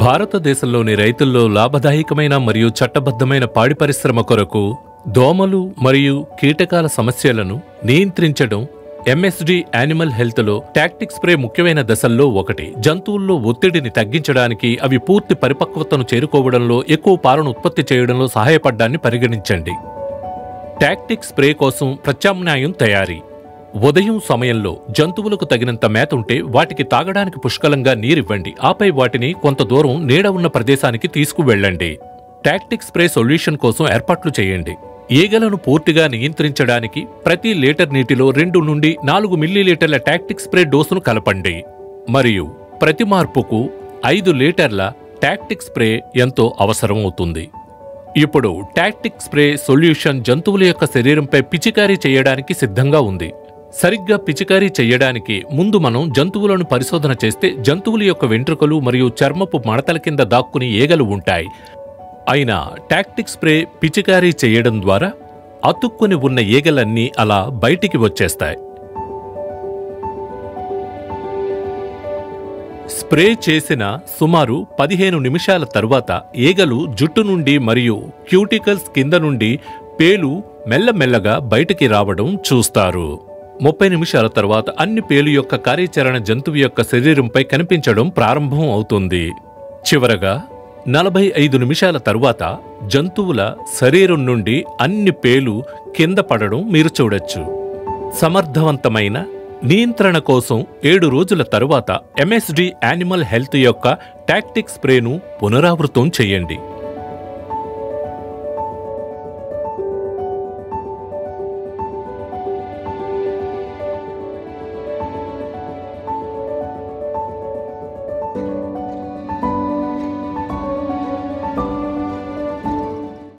భారతదేశంలోని రైతుల్లో లాభదాయకమైన మరియు చట్టబద్ధమైన పాడి పరిశ్రమ కొరకు దోమలు మరియు కీటకాల సమస్యలను నియంత్రించడం ఎంఎస్డి యానిమల్ హెల్త్లో టాక్టిక్ స్ప్రే ముఖ్యమైన దశల్లో ఒకటి. జంతువుల్లో ఒత్తిడిని తగ్గించడానికి, అవి పూర్తి పరిపక్వతను చేరుకోవడంలో, ఎక్కువ పాలను ఉత్పత్తి చేయడంలో సహాయపడ్డాన్ని పరిగణించండి. టాక్టిక్ స్ప్రే కోసం ప్రత్యామ్నాయం తయారీ. ఉదయం సమయంలో జంతువులకు తగినంత మేత ఉంటే వాటికి తాగడానికి పుష్కలంగా నీరివ్వండి. ఆపై వాటిని కొంత దూరం నీడ ఉన్న ప్రదేశానికి తీసుకువెళ్ళండి. టాక్టిక్ స్ప్రే సొల్యూషన్ కోసం ఏర్పాట్లు చేయండి. ఈగలను పూర్తిగా నియంత్రించడానికి ప్రతి లీటర్ నీటిలో 2 నుండి 4 మిల్లీలీటర్ల టాక్టిక్ స్ప్రే డోసును కలపండి. మరియు ప్రతి మార్పుకు 5 లీటర్ల టాక్టిక్ స్ప్రే ఎంతో అవసరం అవుతుంది. ఇప్పుడు టాక్టిక్ స్ప్రే సొల్యూషన్ జంతువుల యొక్క శరీరంపై పిచికారీ చేయడానికి సిద్ధంగా ఉంది. సరిగ్గా పిచికారీ చేయడానికి ముందు మనం జంతువులను పరిశోధన చేస్తే జంతువుల యొక్క వెంట్రుకలు మరియు చర్మపు మడతల కింద దాక్కుని ఈగలు ఉంటాయి. అయినా టాక్టిక్ స్ప్రే పిచికారీ చేయడం ద్వారా అతుక్కుని ఉన్న ఈగలన్నీ అలా బయటికి వచ్చేస్తాయి. స్ప్రే చేసిన సుమారు 15 నిమిషాల తరువాత ఈగలు జుట్టు నుండి మరియు క్యూటికల్స్ కింద నుండి పేలు మెల్లమెల్లగా బయటికి రావడం చూస్తారు. 30 నిమిషాల తర్వాత అన్ని పేలు యొక్క కార్యాచరణ జంతువు యొక్క శరీరంపై కనిపించడం ప్రారంభం అవుతుంది. చివరగా 45 నిమిషాల తరువాత జంతువుల శరీరం నుండి అన్ని పేలు కింద పడడం మీరు చూడొచ్చు. సమర్థవంతమైన నియంత్రణ కోసం 7 రోజుల తరువాత ఎంఎస్డి యానిమల్ హెల్త్ యొక్క టాక్టిక్ స్ప్రేను పునరావృతం చేయండి.